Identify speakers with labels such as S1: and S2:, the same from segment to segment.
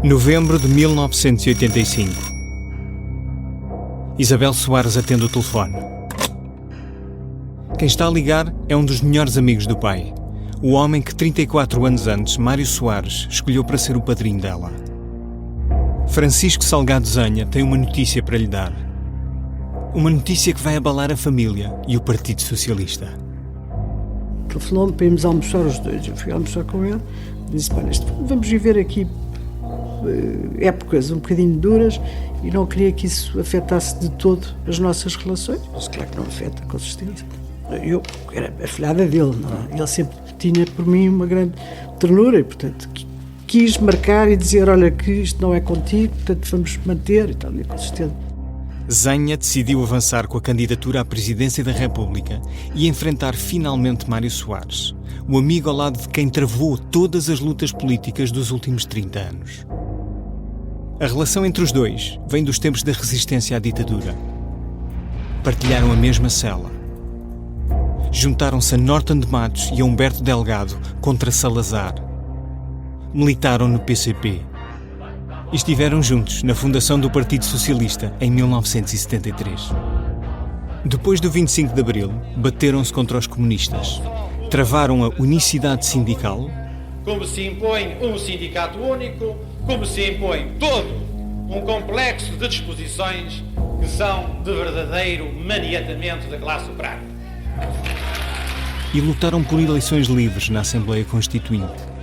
S1: Novembro de 1985. Isabel Soares atende o telefone. Quem está a ligar é um dos melhores amigos do pai. O homem que 34 anos antes, Mário Soares, escolheu para ser o padrinho dela. Francisco Salgado Zanha tem uma notícia para lhe dar. Uma notícia que vai abalar a família e o Partido Socialista.
S2: Telefonou-me para irmos almoçar os dois. Eu fui almoçar com ele. Disse, vamos viver aqui épocas um bocadinho duras e não queria que isso afetasse de todo as nossas relações. Mas claro que não afeta, com certeza. Eu era afilhada dele, não é? Ele sempre tinha por mim uma grande ternura e, portanto, quis marcar e dizer, olha, que isto não é contigo, portanto, vamos manter e tal, e com certeza.
S1: Zanha decidiu avançar com a candidatura à presidência da República e enfrentar finalmente Mário Soares, o amigo ao lado de quem travou todas as lutas políticas dos últimos 30 anos. A relação entre os dois vem dos tempos da resistência à ditadura. Partilharam a mesma cela. Juntaram-se a Norton de Matos e a Humberto Delgado contra Salazar. Militaram no PCP. E estiveram juntos na fundação do Partido Socialista em 1973. Depois do 25 de Abril, bateram-se contra os comunistas. Travaram a unicidade sindical.
S3: Como se impõe um sindicato único, como se impõe todo um complexo de disposições que são de verdadeiro maniatamento da classe operária.
S1: E lutaram por eleições livres na Assembleia Constituinte.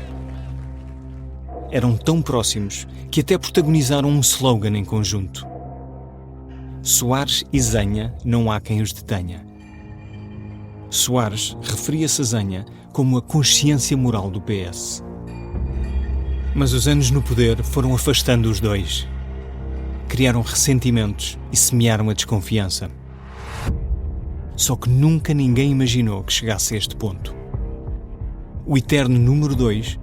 S1: Eram tão próximos que até protagonizaram um slogan em conjunto. Soares e Zanha, não há quem os detenha. Soares referia-se a Zanha como a consciência moral do PS. Mas os anos no poder foram afastando os dois. Criaram ressentimentos e semearam a desconfiança. Só que nunca ninguém imaginou que chegasse a este ponto. O eterno número 2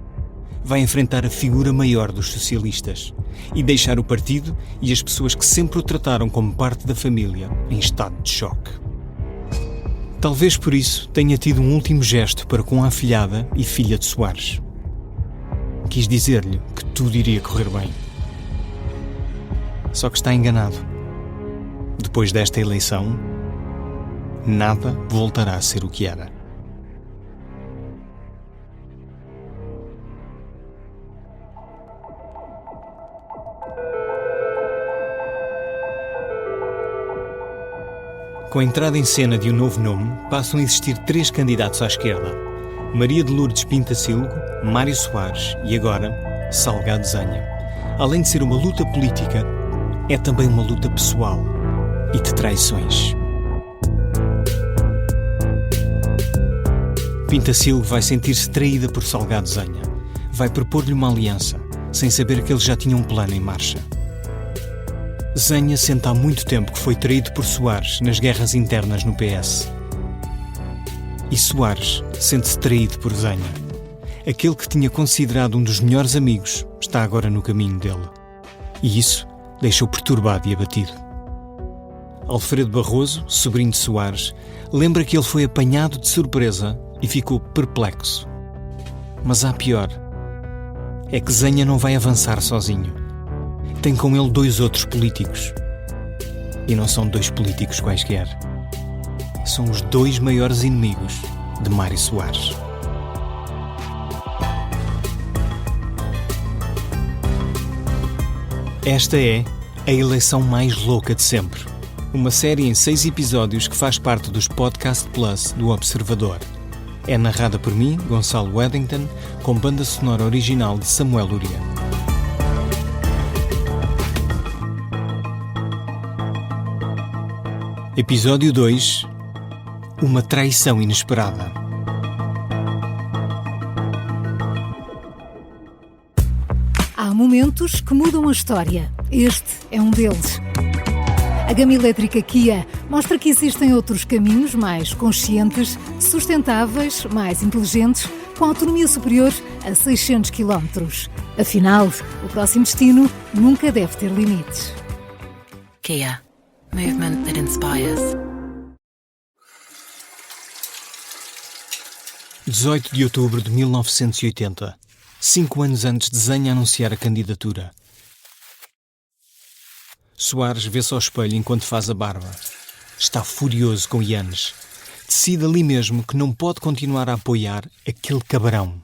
S1: vai enfrentar a figura maior dos socialistas e deixar o partido e as pessoas que sempre o trataram como parte da família em estado de choque. Talvez por isso tenha tido um último gesto para com a afilhada e filha de Soares. Quis dizer-lhe que tudo iria correr bem. Só que está enganado. Depois desta eleição, nada voltará a ser o que era. Com a entrada em cena de um novo nome, passam a existir 3 candidatos à esquerda. Maria de Lourdes Pintacilgo, Mário Soares e agora Salgado Zanha. Além de ser uma luta política, é também uma luta pessoal e de traições. Pintacilgo vai sentir-se traída por Salgado Zanha. Vai propor-lhe uma aliança, sem saber que eles já tinham um plano em marcha. Zanha sente há muito tempo que foi traído por Soares nas guerras internas no PS. E Soares sente-se traído por Zanha. Aquele que tinha considerado um dos melhores amigos está agora no caminho dele. E isso deixou perturbado e abatido. Alfredo Barroso, sobrinho de Soares, lembra que ele foi apanhado de surpresa e ficou perplexo. Mas há pior. É que Zanha não vai avançar sozinho. Tem com ele 2 outros políticos. E não são 2 políticos quaisquer. São os 2 maiores inimigos de Mário Soares. Esta é a eleição mais louca de sempre. Uma série em 6 episódios que faz parte dos Podcast Plus do Observador. É narrada por mim, Gonçalo Weddington, com banda sonora original de Samuel Luria. Episódio 2. Uma traição inesperada.
S4: Há momentos que mudam a história. Este é um deles. A gama elétrica Kia mostra que existem outros caminhos mais conscientes, sustentáveis, mais inteligentes, com autonomia superior a 600 km. Afinal, o próximo destino nunca deve ter limites.
S5: Kia. Movement that inspires.
S1: 18 de outubro de 1980, 5 anos antes de Zanha anunciar a candidatura. Soares vê-se ao espelho enquanto faz a barba. Está furioso com Yanes. Decide ali mesmo que não pode continuar a apoiar aquele cabarão.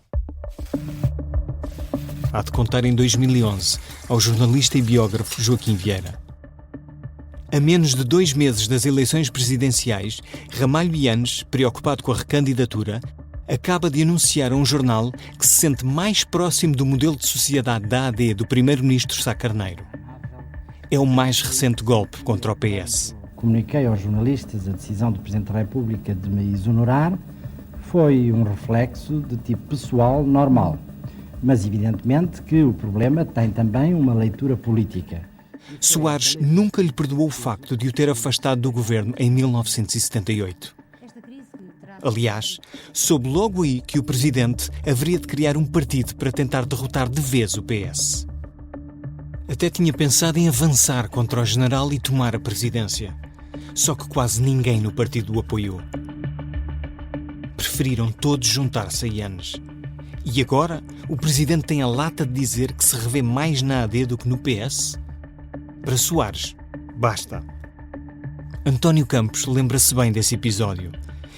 S1: Há de contar em 2011 ao jornalista e biógrafo Joaquim Vieira. A menos de 2 meses das eleições presidenciais, Ramalho Yanes, preocupado com a recandidatura, acaba de anunciar a um jornal que se sente mais próximo do modelo de sociedade da AD do primeiro-ministro Sá Carneiro. É o mais recente golpe contra o PS.
S6: Comuniquei aos jornalistas a decisão do Presidente da República de me exonerar. Foi um reflexo de tipo pessoal normal, mas evidentemente que o problema tem também uma leitura política.
S1: Soares nunca lhe perdoou o facto de o ter afastado do governo em 1978. Aliás, soube logo aí que o presidente haveria de criar um partido para tentar derrotar de vez o PS. Até tinha pensado em avançar contra o general e tomar a presidência. Só que quase ninguém no partido o apoiou. Preferiram todos juntar-se a Yanes. E agora o presidente tem a lata de dizer que se revê mais na AD do que no PS? Para Soares, basta. António Campos lembra-se bem desse episódio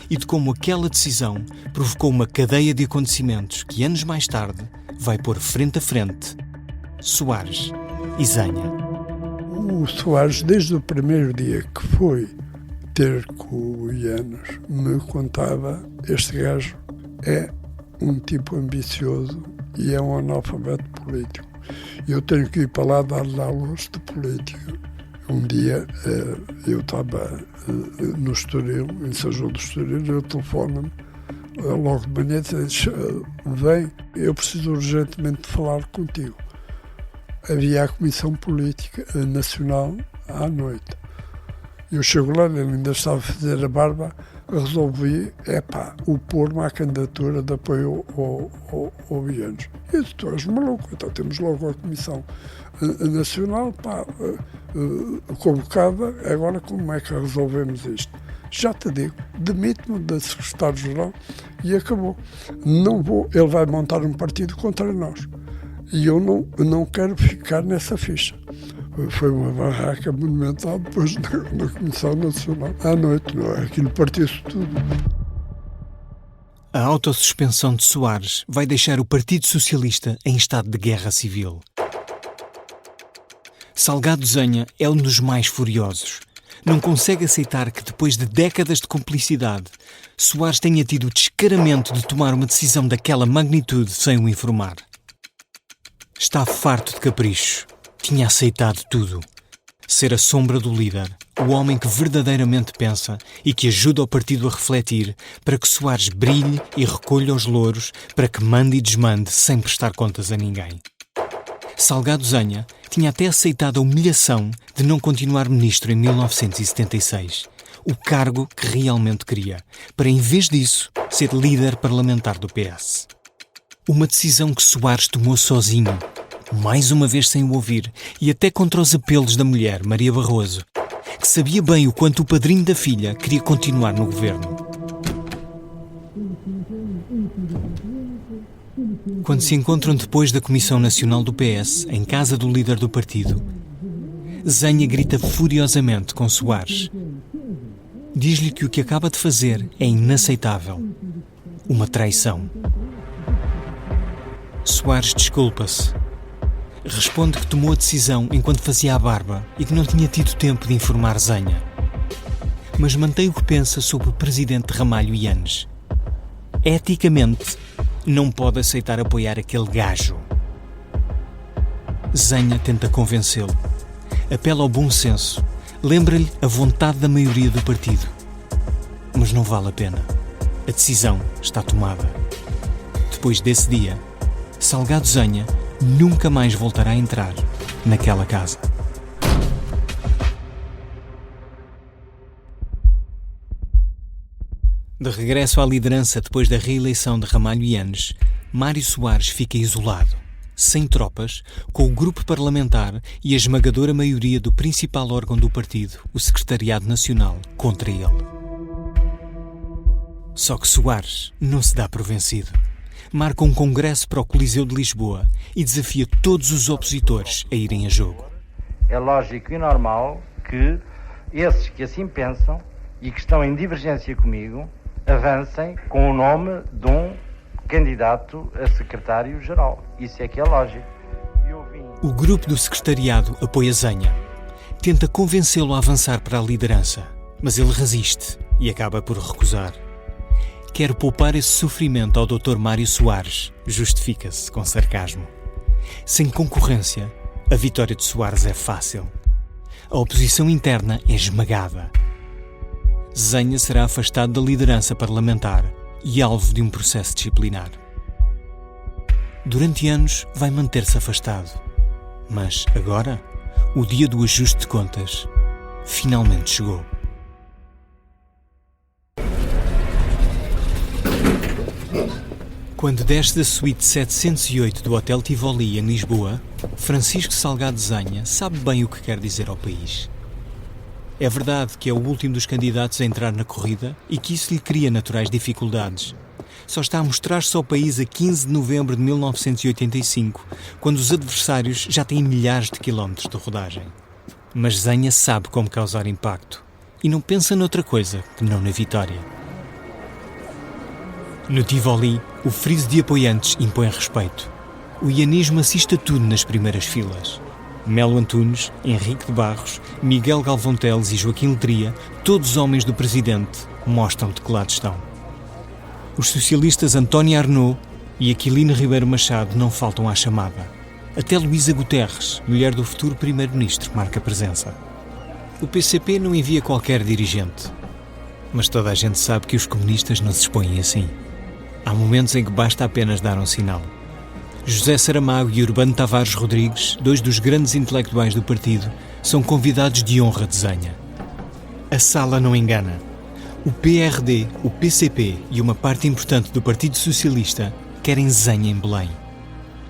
S1: e de como aquela decisão provocou uma cadeia de acontecimentos que anos mais tarde vai pôr frente a frente Soares e Zenha.
S7: O Soares, desde o primeiro dia que foi ter com o Yanes, me contava: este gajo é um tipo ambicioso e é um analfabeto político. Eu tenho que ir para lá dar-lhe aulas de política. Um dia eu estava no Estoril, em São João do Estoril, ele telefona-me logo de manhã e diz: vem, eu preciso urgentemente de falar contigo. Havia a Comissão Política Nacional à noite. Eu chego lá, ele ainda estava a fazer a barba, resolvi, opor-me à candidatura de apoio ao Yanes. Eu disse: tu és maluco, então temos logo a Comissão Nacional convocada, agora como é que resolvemos isto? Já te digo, demito-me da secretário-geral e acabou. Não vou, ele vai montar um partido contra nós. E eu não quero ficar nessa ficha. Foi uma barraca monumental depois na Comissão Nacional à noite, não é? Aquilo partiu-se tudo.
S1: A autossuspensão de Soares vai deixar o Partido Socialista em estado de guerra civil. Salgado Zenha é um dos mais furiosos. Não consegue aceitar que, depois de décadas de cumplicidade, Soares tenha tido o descaramento de tomar uma decisão daquela magnitude sem o informar. Está farto de caprichos. Tinha aceitado tudo. Ser a sombra do líder, o homem que verdadeiramente pensa e que ajuda o partido a refletir para que Soares brilhe e recolha os louros, para que mande e desmande sem prestar contas a ninguém. Salgado Zenha tinha até aceitado a humilhação de não continuar ministro em 1976, o cargo que realmente queria, para em vez disso ser líder parlamentar do PS. Uma decisão que Soares tomou sozinho, mais uma vez sem o ouvir, e até contra os apelos da mulher, Maria Barroso, que sabia bem o quanto o padrinho da filha queria continuar no governo. Quando se encontram depois da Comissão Nacional do PS, em casa do líder do partido, Zenha grita furiosamente com Soares. Diz-lhe que o que acaba de fazer é inaceitável. Uma traição. Soares desculpa-se. Responde que tomou a decisão enquanto fazia a barba e que não tinha tido tempo de informar Zenha. Mas mantém o que pensa sobre o presidente Ramalho Yanes. Eticamente, não pode aceitar apoiar aquele gajo. Zenha tenta convencê-lo. Apela ao bom senso. Lembra-lhe a vontade da maioria do partido. Mas não vale a pena. A decisão está tomada. Depois desse dia, Salgado Zenha nunca mais voltará a entrar naquela casa. De regresso à liderança depois da reeleição de Ramalho Yanes, Mário Soares fica isolado, sem tropas, com o grupo parlamentar e a esmagadora maioria do principal órgão do partido, o Secretariado Nacional, contra ele. Só que Soares não se dá por vencido. Marca um congresso para o Coliseu de Lisboa e desafia todos os opositores a irem a jogo.
S6: É lógico e normal que esses que assim pensam e que estão em divergência comigo avancem com o nome de um candidato a secretário-geral. Isso é que é lógico.
S1: O grupo do secretariado apoia Zenha. Tenta convencê-lo a avançar para a liderança, mas ele resiste e acaba por recusar. Quer poupar esse sofrimento ao Dr. Mário Soares, justifica-se com sarcasmo. Sem concorrência, a vitória de Soares é fácil. A oposição interna é esmagada. Zenha será afastado da liderança parlamentar e alvo de um processo disciplinar. Durante anos vai manter-se afastado. Mas agora, o dia do ajuste de contas finalmente chegou. Quando desce da suíte 708 do Hotel Tivoli, em Lisboa, Francisco Salgado Zenha sabe bem o que quer dizer ao país. É verdade que é o último dos candidatos a entrar na corrida e que isso lhe cria naturais dificuldades. Só está a mostrar-se ao país a 15 de novembro de 1985, quando os adversários já têm milhares de quilómetros de rodagem. Mas Zenha sabe como causar impacto e não pensa noutra coisa que não na vitória. No Tivoli, o friso de apoiantes impõe respeito. O ianismo assiste a tudo nas primeiras filas. Melo Antunes, Henrique de Barros, Miguel Galvão Teles e Joaquim Letria, todos homens do presidente, mostram de que lado estão. Os socialistas António Arnaud e Aquilino Ribeiro Machado não faltam à chamada. Até Luísa Guterres, mulher do futuro primeiro-ministro, marca presença. O PCP não envia qualquer dirigente. Mas toda a gente sabe que os comunistas não se expõem assim. Há momentos em que basta apenas dar um sinal. José Saramago e Urbano Tavares Rodrigues, dois dos grandes intelectuais do partido, são convidados de honra de Zenha. A sala não engana. O PRD, o PCP e uma parte importante do Partido Socialista querem Zenha em Belém.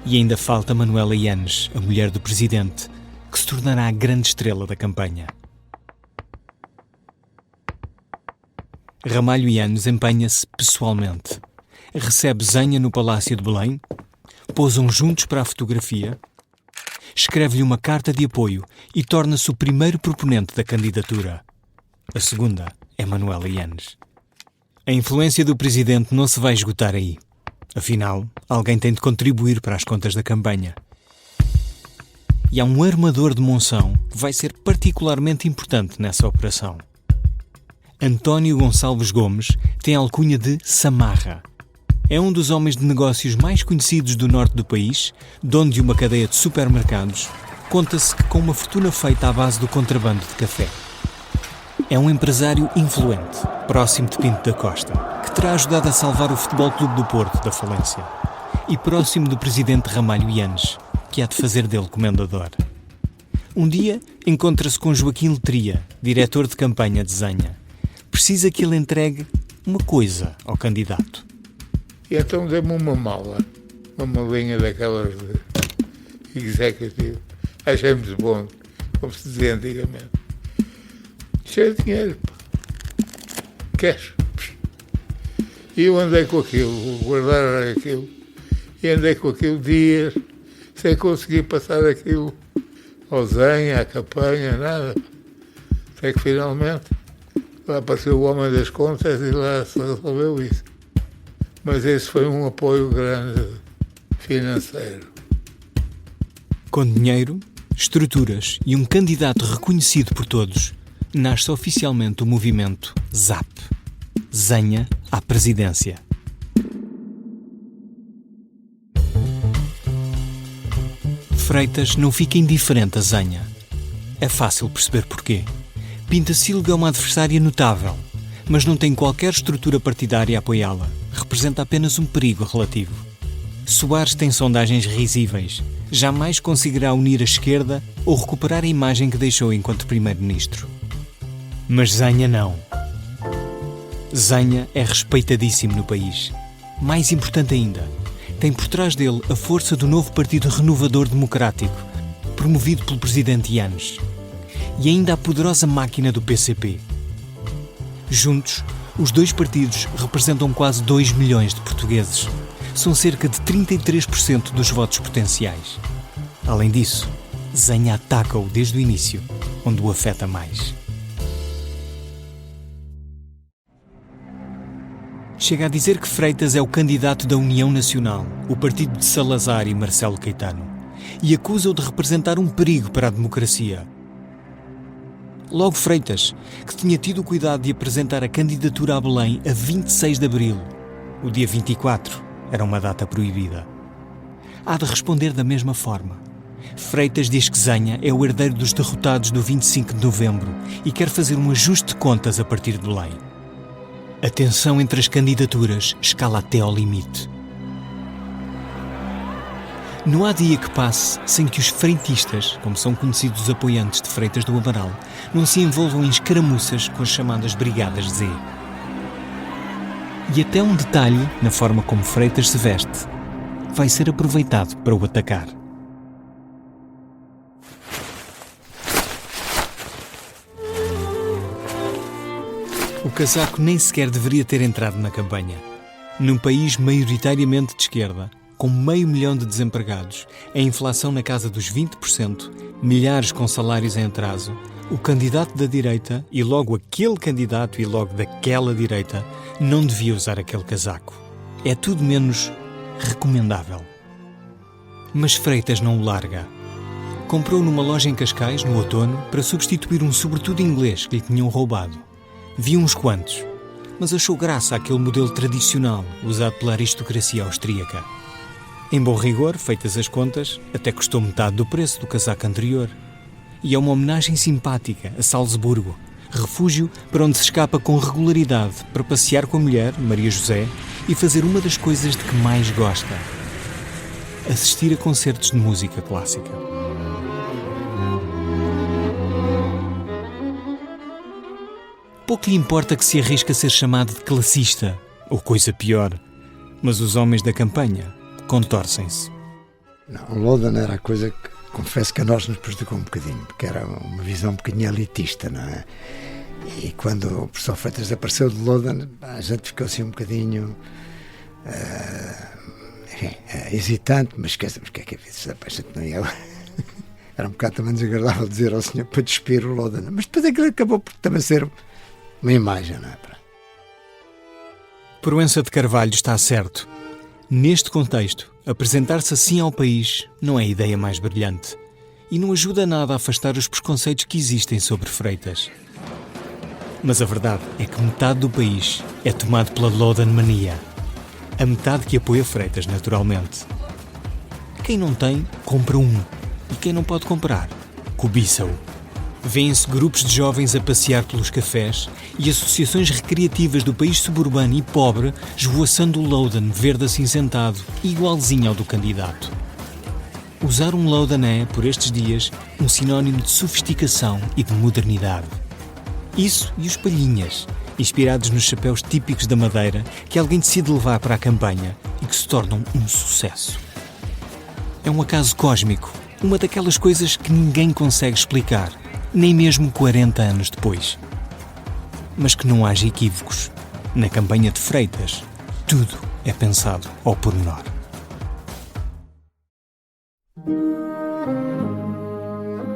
S1: E ainda falta Manuela Yanes, a mulher do presidente, que se tornará a grande estrela da campanha. Ramalho Yanes empenha-se pessoalmente. Recebe Zenha no Palácio de Belém, pousam juntos para a fotografia, escreve-lhe uma carta de apoio e torna-se o primeiro proponente da candidatura. A segunda é Manuela Yanes. A influência do presidente não se vai esgotar aí. Afinal, alguém tem de contribuir para as contas da campanha. E há um armador de Monção que vai ser particularmente importante nessa operação. António Gonçalves Gomes tem a alcunha de Samarra. É um dos homens de negócios mais conhecidos do norte do país, dono de uma cadeia de supermercados. Conta-se que com uma fortuna feita à base do contrabando de café. É um empresário influente, próximo de Pinto da Costa, que terá ajudado a salvar o Futebol Clube do Porto da falência. E próximo do presidente Ramalho Yanes, que há de fazer dele comendador. Um dia encontra-se com Joaquim Letria, diretor de campanha de Zenha. Precisa que ele entregue uma coisa ao candidato.
S8: E então dê-me uma malinha daquelas de executivo. Achei muito bom, como se dizia antigamente. Cheio de dinheiro, pá. Queres? E eu andei com aquilo, vou guardar aquilo, e andei com aquilo dias, sem conseguir passar aquilo ao Zenha, à campanha, nada. Até que finalmente lá apareceu o homem das contas e lá se resolveu isso. Mas esse foi um apoio grande financeiro.
S1: Com dinheiro, estruturas e um candidato reconhecido por todos, nasce oficialmente o movimento ZAP. Zenha à presidência. Freitas não fica indiferente a Zenha. É fácil perceber porquê. Pinta Silga é uma adversária notável, mas não tem qualquer estrutura partidária a apoiá-la. Representa apenas um perigo relativo. Soares tem sondagens risíveis. Jamais conseguirá unir a esquerda ou recuperar a imagem que deixou enquanto primeiro-ministro. Mas Zenha não. Zenha é respeitadíssimo no país. Mais importante ainda, tem por trás dele a força do novo Partido Renovador Democrático, promovido pelo presidente Yanes. E ainda a poderosa máquina do PCP. Juntos, os dois partidos representam quase 2 milhões de portugueses. São cerca de 33% dos votos potenciais. Além disso, Zenha ataca-o desde o início, onde o afeta mais. Chega a dizer que Freitas é o candidato da União Nacional, o partido de Salazar e Marcelo Caetano, e acusa-o de representar um perigo para a democracia. Logo Freitas, que tinha tido o cuidado de apresentar a candidatura a Belém a 26 de abril, o dia 24 era uma data proibida. Há de responder da mesma forma. Freitas diz que Zenha é o herdeiro dos derrotados do 25 de novembro e quer fazer um ajuste de contas a partir de Belém. A tensão entre as candidaturas escala até ao limite. Não há dia que passe sem que os freitistas, como são conhecidos os apoiantes de Freitas do Amaral, não se envolvam em escaramuças com as chamadas Brigadas Z. E até um detalhe na forma como Freitas se veste vai ser aproveitado para o atacar. O casaco nem sequer deveria ter entrado na campanha. Num país maioritariamente de esquerda, com 500 mil de desempregados, a inflação na casa dos 20%, milhares com salários em atraso, o candidato da direita, e logo aquele candidato e logo daquela direita, não devia usar aquele casaco. É tudo menos recomendável. Mas Freitas não o larga. Comprou numa loja em Cascais, no outono, para substituir um sobretudo inglês que lhe tinham roubado. Viu uns quantos, mas achou graça àquele modelo tradicional usado pela aristocracia austríaca. Em bom rigor, feitas as contas, até custou metade do preço do casaco anterior. E é uma homenagem simpática a Salzburgo, refúgio para onde se escapa com regularidade para passear com a mulher, Maria José, e fazer uma das coisas de que mais gosta: assistir a concertos de música clássica. Pouco lhe importa que se arrisque a ser chamado de classista, ou coisa pior, mas os homens da campanha contorcem-se.
S9: Não, Loden era a coisa que, confesso que a nós nos prejudicou um bocadinho, porque era uma visão um bocadinho elitista, não é? E quando o professor Freitas apareceu de Loden, a gente ficou assim um bocadinho hesitante, mas esquece-me o que é isso, a gente não ia. Era um bocado também desagradável dizer ao senhor para despir o Loden, mas depois aquilo acabou por também ser uma imagem, não é?
S1: Proença de Carvalho está certo. Neste contexto, apresentar-se assim ao país não é a ideia mais brilhante e não ajuda nada a afastar os preconceitos que existem sobre Freitas. Mas a verdade é que metade do país é tomado pela Loden mania. A metade que apoia Freitas, naturalmente. Quem não tem, compra um. E quem não pode comprar, cobiça-o. Vêem-se grupos de jovens a passear pelos cafés e associações recreativas do país suburbano e pobre esvoaçando o Loden verde acinzentado, igualzinho ao do candidato. Usar um Loden é, por estes dias, um sinónimo de sofisticação e de modernidade. Isso e os palhinhas, inspirados nos chapéus típicos da Madeira que alguém decide levar para a campanha e que se tornam um sucesso. É um acaso cósmico, uma daquelas coisas que ninguém consegue explicar, nem mesmo 40 anos depois. Mas que não haja equívocos. Na campanha de Freitas, tudo é pensado ao pormenor.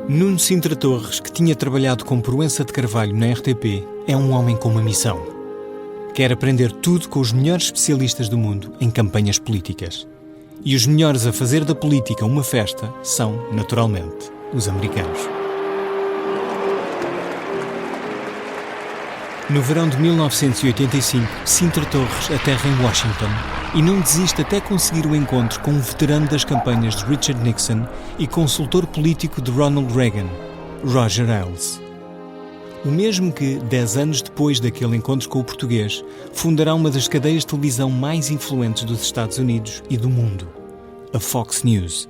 S1: Nuno Sintra Torres, que tinha trabalhado com Proença de Carvalho na RTP, é um homem com uma missão. Quer aprender tudo com os melhores especialistas do mundo em campanhas políticas. E os melhores a fazer da política uma festa são, naturalmente, os americanos. No verão de 1985, Sintra Torres aterra em Washington e não desiste até conseguir o encontro com um veterano das campanhas de Richard Nixon e consultor político de Ronald Reagan, Roger Ailes. O mesmo que, 10 anos depois daquele encontro com o português, fundará uma das cadeias de televisão mais influentes dos Estados Unidos e do mundo, a Fox News.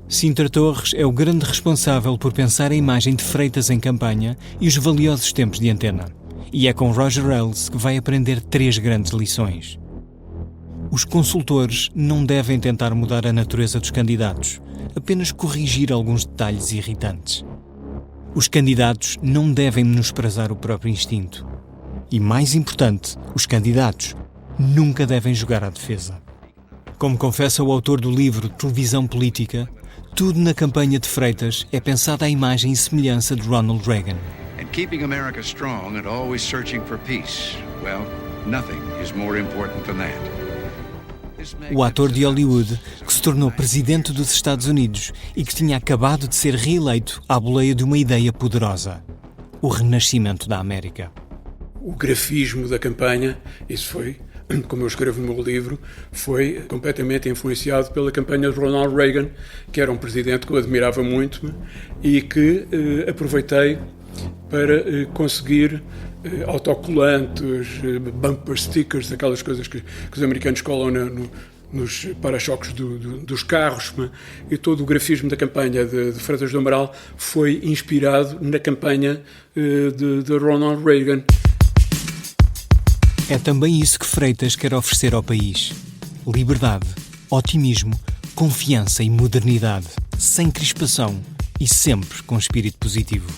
S1: Sintra Torres é o grande responsável por pensar a imagem de Freitas em campanha e os valiosos tempos de antena. E é com Roger Ailes que vai aprender 3 grandes lições. Os consultores não devem tentar mudar a natureza dos candidatos, apenas corrigir alguns detalhes irritantes. Os candidatos não devem menosprezar o próprio instinto. E mais importante, os candidatos nunca devem jogar à defesa. Como confessa o autor do livro Televisão Política, tudo na campanha de Freitas é pensado à imagem e semelhança de Ronald Reagan.
S10: And keeping America strong and always searching for peace. Well, nothing is more important than that.
S1: O ator de Hollywood, que se tornou presidente dos Estados Unidos e que tinha acabado de ser reeleito à boleia de uma ideia poderosa: o renascimento da América.
S11: O grafismo da campanha, isso foi, como eu escrevo no meu livro, foi completamente influenciado pela campanha de Ronald Reagan, que era um presidente que eu admirava muito e que aproveitei para conseguir autocolantes, bumper stickers, aquelas coisas que os americanos colam nos para-choques dos carros, e todo o grafismo da campanha de Freitas do Amaral foi inspirado na campanha de Ronald Reagan.
S1: É também isso que Freitas quer oferecer ao país: liberdade, otimismo, confiança e modernidade, sem crispação e sempre com espírito positivo.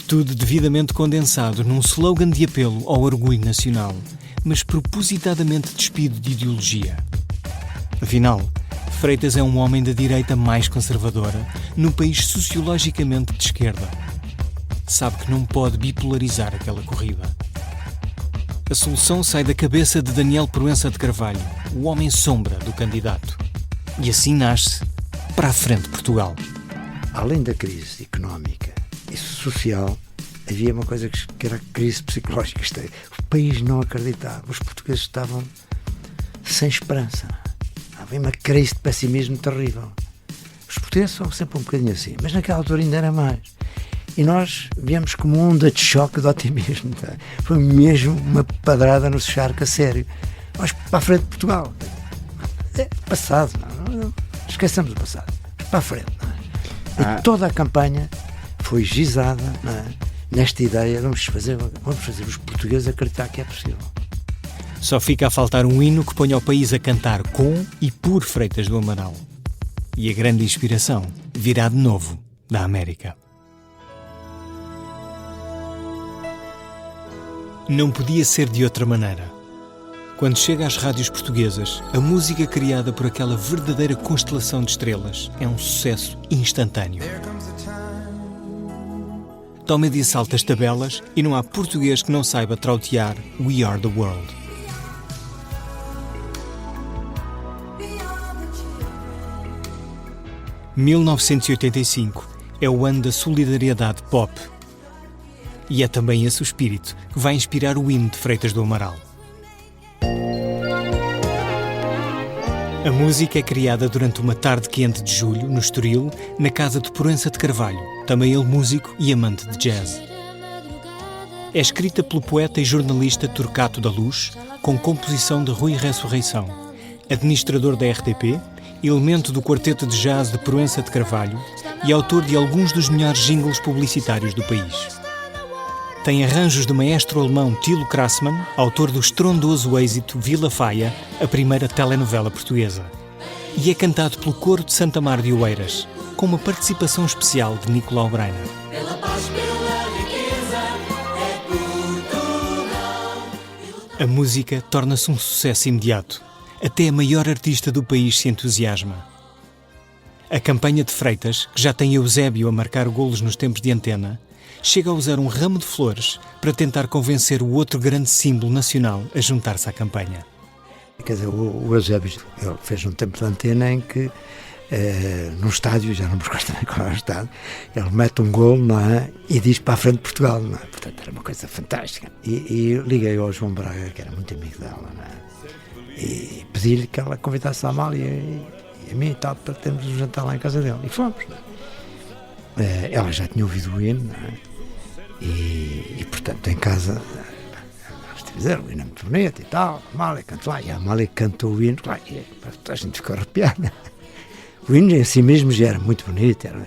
S1: Tudo devidamente condensado num slogan de apelo ao orgulho nacional, mas propositadamente despido de ideologia. Afinal, Freitas é um homem da direita mais conservadora, num país sociologicamente de esquerda. Sabe que não pode bipolarizar aquela corrida. A solução sai da cabeça de Daniel Proença de Carvalho, o homem sombra do candidato. E assim nasce Para a Frente Portugal.
S9: Além da crise económica e social, havia uma coisa que era a crise psicológica. O país não acreditava, os portugueses estavam sem esperança. Havia uma crise de pessimismo terrível. Os portugueses são sempre um bocadinho assim, mas naquela altura ainda era mais. E nós viemos como uma onda de choque de otimismo. Tá? Foi mesmo uma padrada no charco a sério. Mas para a frente de Portugal. É passado, não esqueçamos o passado. Mas para a frente. E toda a campanha foi gizada nesta ideia. Vamos fazer os portugueses acreditar que é possível.
S1: Só fica a faltar um hino que ponha o país a cantar com e por Freitas do Amaral. E a grande inspiração virá de novo da América. Não podia ser de outra maneira. Quando chega às rádios portuguesas, a música criada por aquela verdadeira constelação de estrelas é um sucesso instantâneo. Toma de assalto as tabelas e não há português que não saiba trautear We Are The World. (1985) é o ano da solidariedade pop. E é também esse o espírito que vai inspirar o hino de Freitas do Amaral. A música é criada durante uma tarde quente de julho, no Estoril, na casa de Proença de Carvalho, também ele músico e amante de jazz. É escrita pelo poeta e jornalista Torquato da Luz, com composição de Rui Ressurreição, administrador da RTP, elemento do quarteto de jazz de Proença de Carvalho e autor de alguns dos melhores jingles publicitários do país. Tem arranjos do maestro alemão Tilo Krassmann, autor do estrondoso êxito Vila Faia, a primeira telenovela portuguesa. E é cantado pelo Coro de Santa Mar de Oeiras, com uma participação especial de Nicolau Breiner. A música torna-se um sucesso imediato. Até a maior artista do país se entusiasma. A campanha de Freitas, que já tem Eusébio a marcar golos nos tempos de antena, chega a usar um ramo de flores para tentar convencer o outro grande símbolo nacional a juntar-se à campanha.
S9: Quer dizer, o Eusébio ele fez um tempo de antena em que, num estádio, já não me recordo também qual era o estádio, ele mete um golo, não é? E diz para a frente de Portugal, não é? Portanto, era uma coisa fantástica. E liguei ao João Braga, que era muito amigo dela, não é? E pedi-lhe que ela convidasse a Amália e a mim e tal, para termos um jantar lá em casa dele. E fomos, não é? Ela já tinha ouvido o hino, não é? E portanto, em casa, o hino é muito bonito e tal, a Amália canta lá, e a Amália cantou o hino, claro, e a gente ficou arrepiada. O hino em si mesmo já era muito bonito, era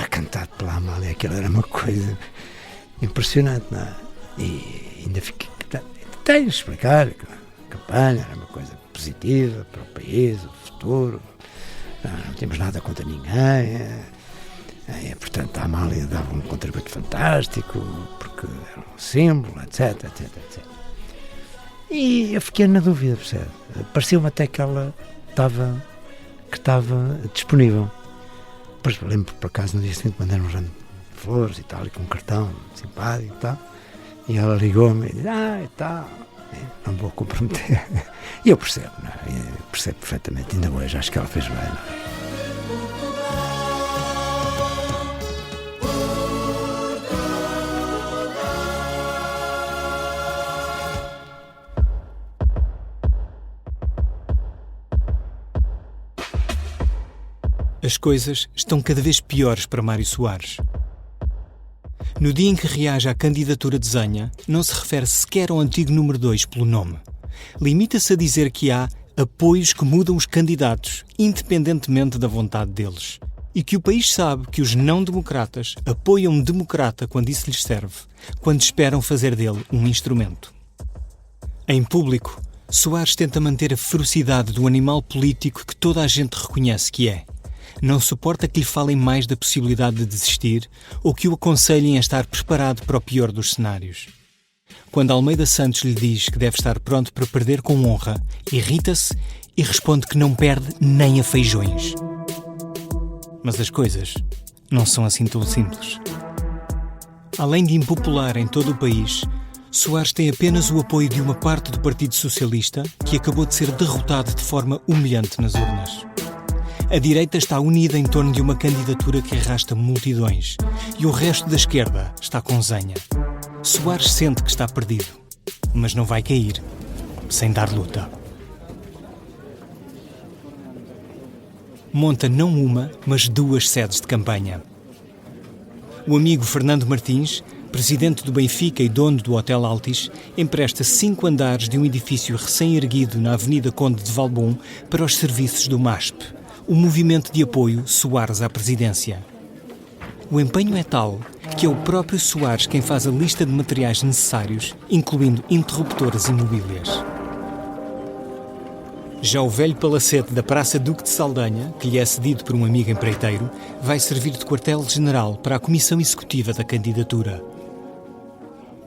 S9: cantado pela Amália, aquilo era uma coisa impressionante, não é? E ainda fiquei, tenho de explicar que a campanha era uma coisa positiva para o país, o futuro, não temos nada contra ninguém. Portanto, a Amália dava um contributo fantástico, porque era um símbolo, etc, etc, etc. E eu fiquei na dúvida, percebe? Pareceu-me até que ela estava disponível. Depois lembro, por acaso, no dia seguinte, mandei um ramo de flores e tal, e com um cartão simpático e tal, e ela ligou-me e disse, e tal, não vou comprometer. E eu percebo, não é? Eu percebo perfeitamente, ainda hoje, acho que ela fez bem, não é?
S1: As coisas estão cada vez piores para Mário Soares. No dia em que reage à candidatura de Zenha, não se refere sequer ao antigo número 2 pelo nome. Limita-se a dizer que há apoios que mudam os candidatos, independentemente da vontade deles. E que o país sabe que os não-democratas apoiam um democrata quando isso lhes serve, quando esperam fazer dele um instrumento. Em público, Soares tenta manter a ferocidade do animal político que toda a gente reconhece que é. Não suporta que lhe falem mais da possibilidade de desistir ou que o aconselhem a estar preparado para o pior dos cenários. Quando Almeida Santos lhe diz que deve estar pronto para perder com honra, irrita-se e responde que não perde nem a feijões. Mas as coisas não são assim tão simples. Além de impopular em todo o país, Soares tem apenas o apoio de uma parte do Partido Socialista que acabou de ser derrotado de forma humilhante nas urnas. A direita está unida em torno de uma candidatura que arrasta multidões e o resto da esquerda está com Zenha. Soares sente que está perdido, mas não vai cair sem dar luta. Monta não uma, mas 2 sedes de campanha. O amigo Fernando Martins, presidente do Benfica e dono do Hotel Altis, empresta 5 andares de um edifício recém-erguido na Avenida Conde de Valbom para os serviços do MASP, o movimento de apoio Soares à presidência. O empenho é tal que é o próprio Soares quem faz a lista de materiais necessários, incluindo interruptores e mobílias. Já o velho palacete da Praça Duque de Saldanha, que lhe é cedido por um amigo empreiteiro, vai servir de quartel-general para a comissão executiva da candidatura.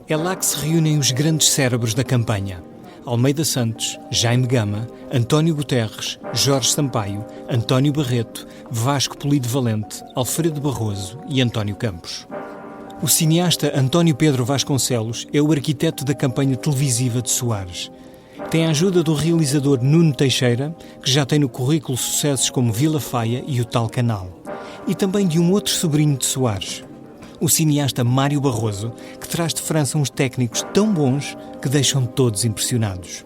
S1: É lá que se reúnem os grandes cérebros da campanha: Almeida Santos, Jaime Gama, António Guterres, Jorge Sampaio, António Barreto, Vasco Polido Valente, Alfredo Barroso e António Campos. O cineasta António Pedro Vasconcelos é o arquiteto da campanha televisiva de Soares. Tem a ajuda do realizador Nuno Teixeira, que já tem no currículo sucessos como Vila Faia e O Tal Canal, e também de um outro sobrinho de Soares, o cineasta Mário Barroso, que traz de França uns técnicos tão bons que deixam todos impressionados.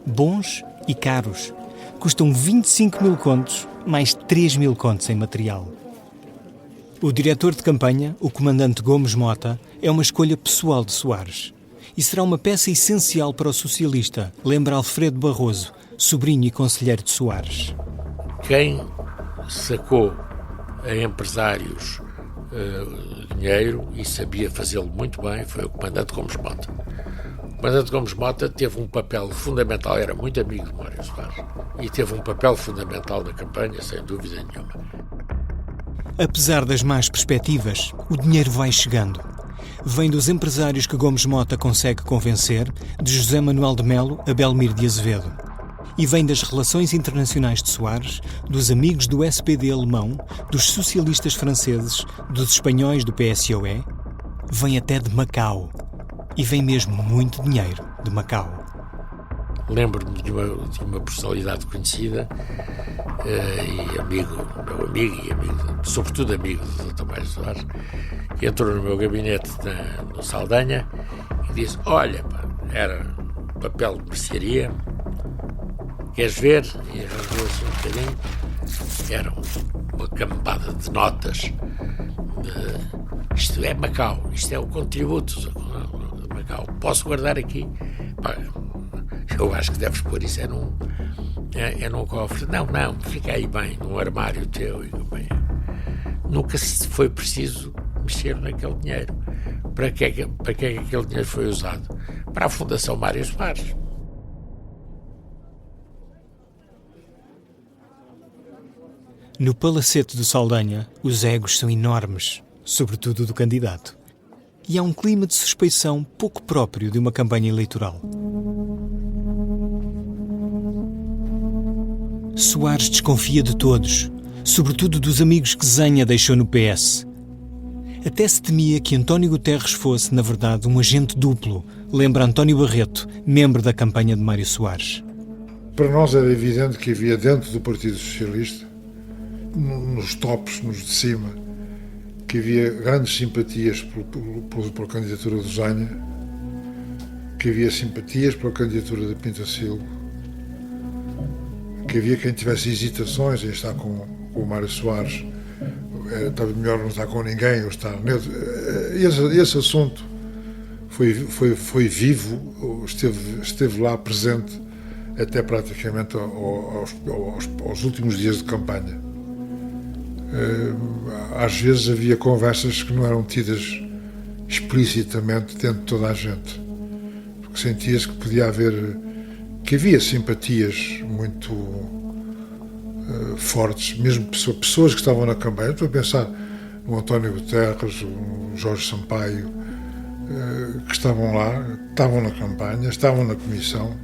S1: Bons e caros. Custam 25.000 contos, mais 3.000 contos em material. O diretor de campanha, o comandante Gomes Mota, é uma escolha pessoal de Soares. E será uma peça essencial para o socialista, lembra Alfredo Barroso, sobrinho e conselheiro de Soares.
S12: Quem sacou a empresários dinheiro e sabia fazê-lo muito bem foi o comandante Gomes Mota. O comandante Gomes Mota teve um papel fundamental, era muito amigo de Mário Soares, e teve um papel fundamental na campanha, sem dúvida nenhuma.
S1: Apesar das más perspectivas, o dinheiro vai chegando. Vem dos empresários que Gomes Mota consegue convencer, de José Manuel de Melo a Belmiro de Azevedo. E vem das relações internacionais de Soares, dos amigos do SPD alemão, dos socialistas franceses, dos espanhóis do PSOE. Vem até de Macau. E vem mesmo muito dinheiro de Macau.
S12: Lembro-me de uma personalidade conhecida e amigo, meu amigo e amigo, sobretudo amigo do Dr. Mário Soares, que entrou no meu gabinete no Saldanha e disse: olha, pá, era papel de mercearia, queres ver? E arranjou-se um bocadinho. Era uma cambada de notas. Isto é Macau, isto é o contributo de Macau. Posso guardar aqui? Pá, eu acho que deves pôr isso é num cofre. Não, fica aí bem, num armário teu. E bem, nunca se foi preciso mexer naquele dinheiro. Para que é que aquele dinheiro foi usado? Para a Fundação Mário Soares.
S1: No palacete do Saldanha, os egos são enormes, sobretudo do candidato. E há um clima de suspeição pouco próprio de uma campanha eleitoral. Soares desconfia de todos, sobretudo dos amigos que Zenha deixou no PS. Até se temia que António Guterres fosse, na verdade, um agente duplo, lembra António Barreto, membro da campanha de Mário Soares.
S13: Para nós era evidente que havia dentro do Partido Socialista, nos tops, nos de cima, que havia grandes simpatias pela candidatura do Zenha, que havia simpatias pela candidatura de Pinto Silva, que havia quem tivesse hesitações em estar com o Mário Soares, estava melhor não estar com ninguém ou estar neutro. Esse assunto foi vivo, esteve lá presente até praticamente aos últimos dias de campanha. Às vezes havia conversas que não eram tidas explicitamente dentro de toda a gente, porque sentia-se que havia simpatias muito fortes, mesmo pessoas que estavam na campanha. Estou a pensar no António Guterres, no Jorge Sampaio, que estavam lá, estavam na campanha, estavam na comissão,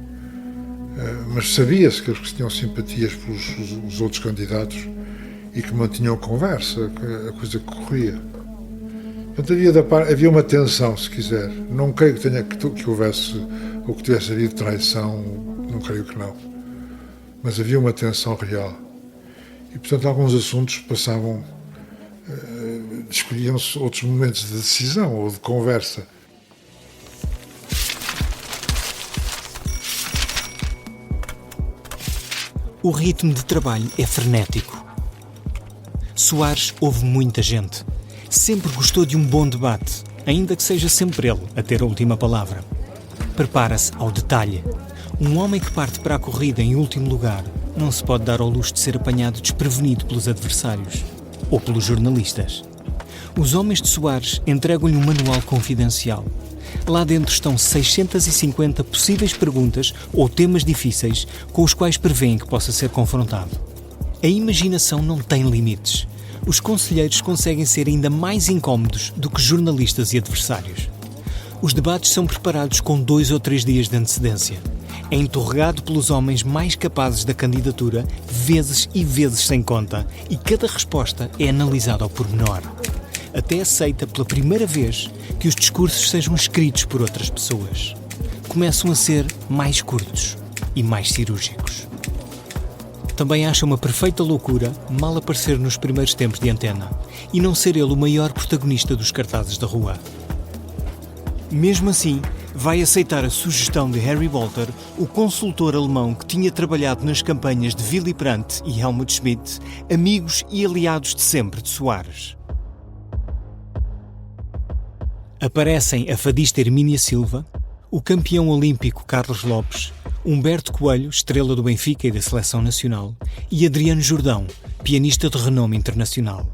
S13: mas sabia-se que eles tinham simpatias pelos outros candidatos e que mantinham conversa, a coisa que corria. Portanto, havia uma tensão, se quiser. Não creio que houvesse ou que tivesse havido traição, não creio que não. Mas havia uma tensão real. E, portanto, alguns assuntos passavam, escolhiam-se outros momentos de decisão ou de conversa.
S1: O ritmo de trabalho é frenético. Soares ouve muita gente. Sempre gostou de um bom debate, ainda que seja sempre ele a ter a última palavra. Prepara-se ao detalhe. Um homem que parte para a corrida em último lugar não se pode dar ao luxo de ser apanhado desprevenido pelos adversários ou pelos jornalistas. Os homens de Soares entregam-lhe um manual confidencial. Lá dentro estão 650 possíveis perguntas ou temas difíceis com os quais prevêem que possa ser confrontado. A imaginação não tem limites. Os conselheiros conseguem ser ainda mais incómodos do que jornalistas e adversários. Os debates são preparados com 2 ou 3 dias de antecedência. É interrogado pelos homens mais capazes da candidatura, vezes e vezes sem conta, e cada resposta é analisada ao pormenor. Até aceita pela primeira vez que os discursos sejam escritos por outras pessoas. Começam a ser mais curtos e mais cirúrgicos. Também acha uma perfeita loucura mal aparecer nos primeiros tempos de antena e não ser ele o maior protagonista dos cartazes da rua. Mesmo assim, vai aceitar a sugestão de Harry Walter, o consultor alemão que tinha trabalhado nas campanhas de Willy Brandt e Helmut Schmidt, amigos e aliados de sempre de Soares. Aparecem a fadista Hermínia Silva, o campeão olímpico Carlos Lopes, Humberto Coelho, estrela do Benfica e da Seleção Nacional, e Adriano Jordão, pianista de renome internacional.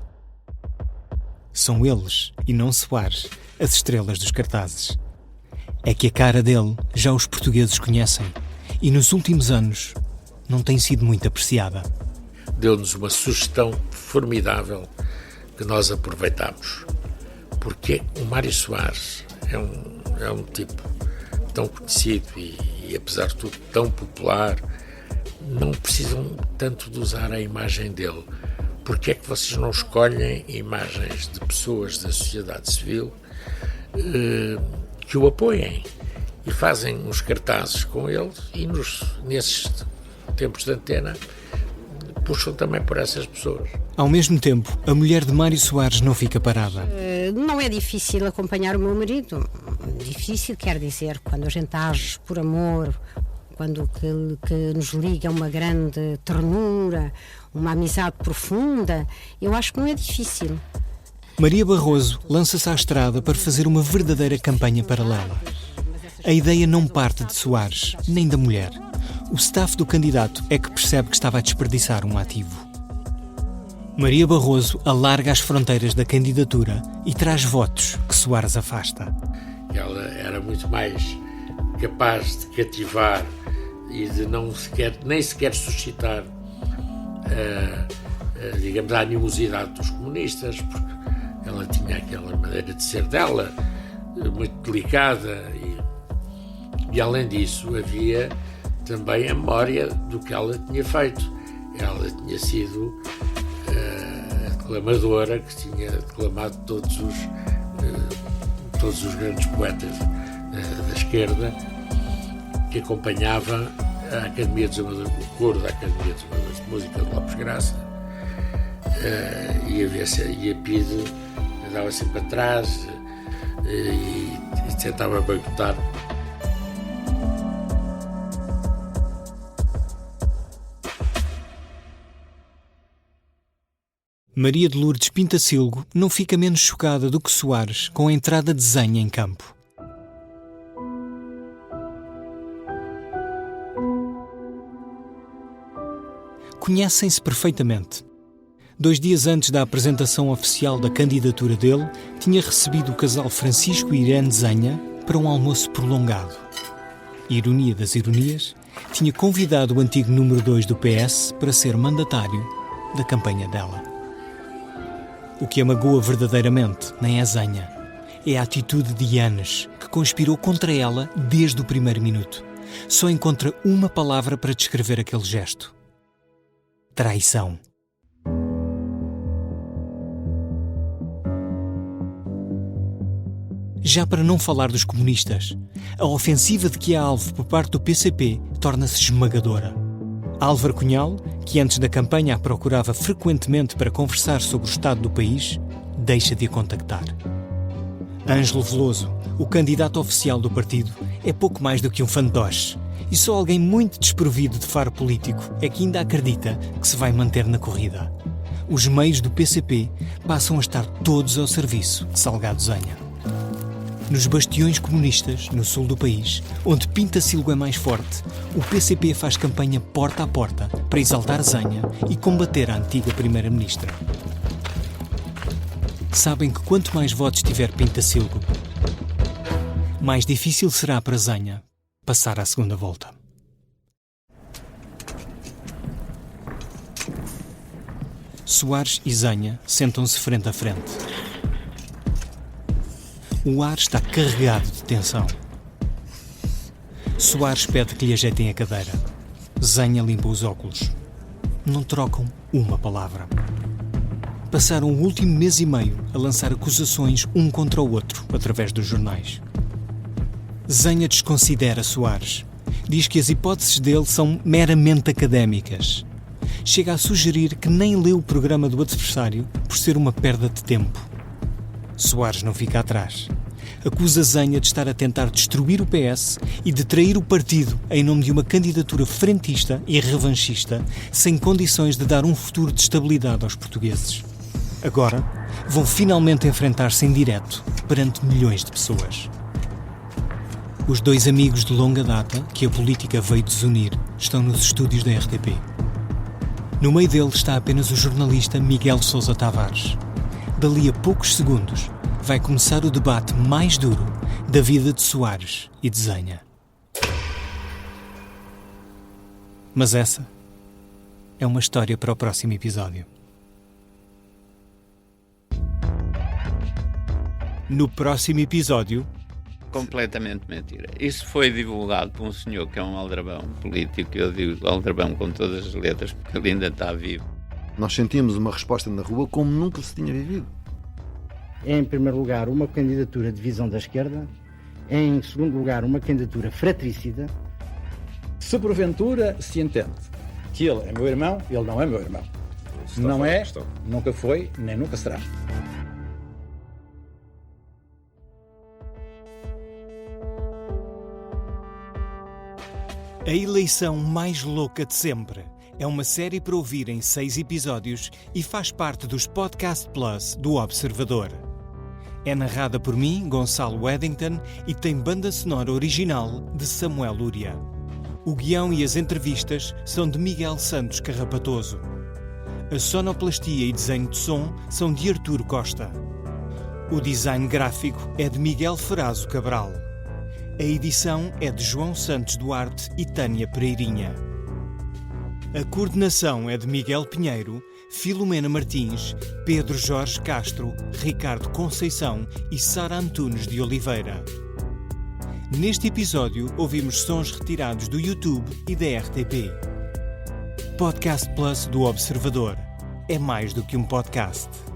S1: São eles, e não Soares, as estrelas dos cartazes. É que a cara dele já os portugueses conhecem, e nos últimos anos não tem sido muito apreciada.
S12: Deu-nos uma sugestão formidável que nós aproveitámos, porque o Mário Soares é um tipo tão conhecido e apesar de tudo tão popular, não precisam tanto de usar a imagem dele. Porque é que vocês não escolhem imagens de pessoas da sociedade civil que o apoiem e fazem uns cartazes com ele e nesses tempos de antena puxam também por essas pessoas.
S1: Ao mesmo tempo, a mulher de Mário Soares não fica parada.
S14: Não é difícil acompanhar o meu marido. Difícil quer dizer, quando a gente age por amor, quando que nos liga uma grande ternura, uma amizade profunda, eu acho que não é difícil.
S1: Maria Barroso lança-se à estrada para fazer uma verdadeira campanha paralela. A ideia não parte de Soares, nem da mulher. O staff do candidato é que percebe que estava a desperdiçar um ativo. Maria Barroso alarga as fronteiras da candidatura e traz votos que Soares afasta.
S12: Ela era muito mais capaz de cativar e de nem sequer suscitar digamos, a animosidade dos comunistas, porque ela tinha aquela maneira de ser dela, muito delicada, e além disso havia também a memória do que ela tinha feito. ela tinha sido a declamadora que tinha declamado todos os grandes poetas da esquerda, que acompanhava a Academia dos Amadores, o coro da Academia dos Amadores de Música de Lopes Graça, e a PIDE andava sempre atrás e tentava boicotar.
S1: Maria de Lourdes Pintacilgo não fica menos chocada do que Soares com a entrada de Zenha em campo. Conhecem-se perfeitamente. 2 dias antes da apresentação oficial da candidatura dele, tinha recebido o casal Francisco e Irene Zenha para um almoço prolongado. Ironia das ironias, tinha convidado o antigo número 2 do PS para ser mandatário da campanha dela. O que a magoa verdadeiramente nem é Zenha, é a atitude de Yanes, que conspirou contra ela desde o primeiro minuto. Só encontra uma palavra para descrever aquele gesto: traição. Já para não falar dos comunistas, a ofensiva de que é alvo por parte do PCP torna-se esmagadora. Álvaro Cunhal, que antes da campanha a procurava frequentemente para conversar sobre o estado do país, deixa de a contactar. Ângelo Veloso, o candidato oficial do partido, é pouco mais do que um fantoche, e só alguém muito desprovido de faro político é que ainda acredita que se vai manter na corrida. Os meios do PCP passam a estar todos ao serviço de Salgado Zenha. Nos bastiões comunistas, no sul do país, onde Pintacilgo é mais forte, o PCP faz campanha porta a porta para exaltar Zenha e combater a antiga primeira-ministra. Sabem que quanto mais votos tiver Pintacilgo, mais difícil será para Zenha passar à segunda volta. Soares e Zenha sentam-se frente a frente. O ar está carregado de tensão. Soares pede que lhe ajeitem a cadeira. Zenha limpa os óculos. Não trocam uma palavra. Passaram o último mês e meio a lançar acusações um contra o outro através dos jornais. Zenha desconsidera Soares. Diz que as hipóteses dele são meramente académicas. Chega a sugerir que nem leu o programa do adversário por ser uma perda de tempo. Soares não fica atrás. Acusa Zenha de estar a tentar destruir o PS e de trair o partido em nome de uma candidatura frentista e revanchista, sem condições de dar um futuro de estabilidade aos portugueses. Agora, vão finalmente enfrentar-se em direto perante milhões de pessoas. Os 2 amigos de longa data que a política veio desunir estão nos estúdios da RTP. No meio deles está apenas o jornalista Miguel Sousa Tavares. Dali a poucos segundos vai começar o debate mais duro da vida de Soares e de Zenha. Mas essa é uma história para o próximo episódio. No próximo episódio...
S15: Completamente mentira. Isso foi divulgado por um senhor que é um aldrabão político, eu digo aldrabão com todas as letras, porque ele ainda está vivo.
S16: Nós sentimos uma resposta na rua como nunca se tinha vivido.
S6: É, em primeiro lugar, uma candidatura de visão da esquerda. Em segundo lugar, uma candidatura fratricida.
S17: Se porventura se entende que ele é meu irmão, ele não é meu irmão. Não é, nunca foi, nem nunca será.
S1: A eleição mais louca de sempre é uma série para ouvir em 6 episódios e faz parte dos Podcast Plus do Observador. É narrada por mim, Gonçalo Weddington, e tem banda sonora original de Samuel Lúria. O guião e as entrevistas são de Miguel Santos Carrapatoso. A sonoplastia e desenho de som são de Arturo Costa. O design gráfico é de Miguel Ferrazo Cabral. A edição é de João Santos Duarte e Tânia Pereirinha. A coordenação é de Miguel Pinheiro, Filomena Martins, Pedro Jorge Castro, Ricardo Conceição e Sara Antunes de Oliveira. Neste episódio ouvimos sons retirados do YouTube e da RTP. Podcast Plus do Observador. É mais do que um podcast.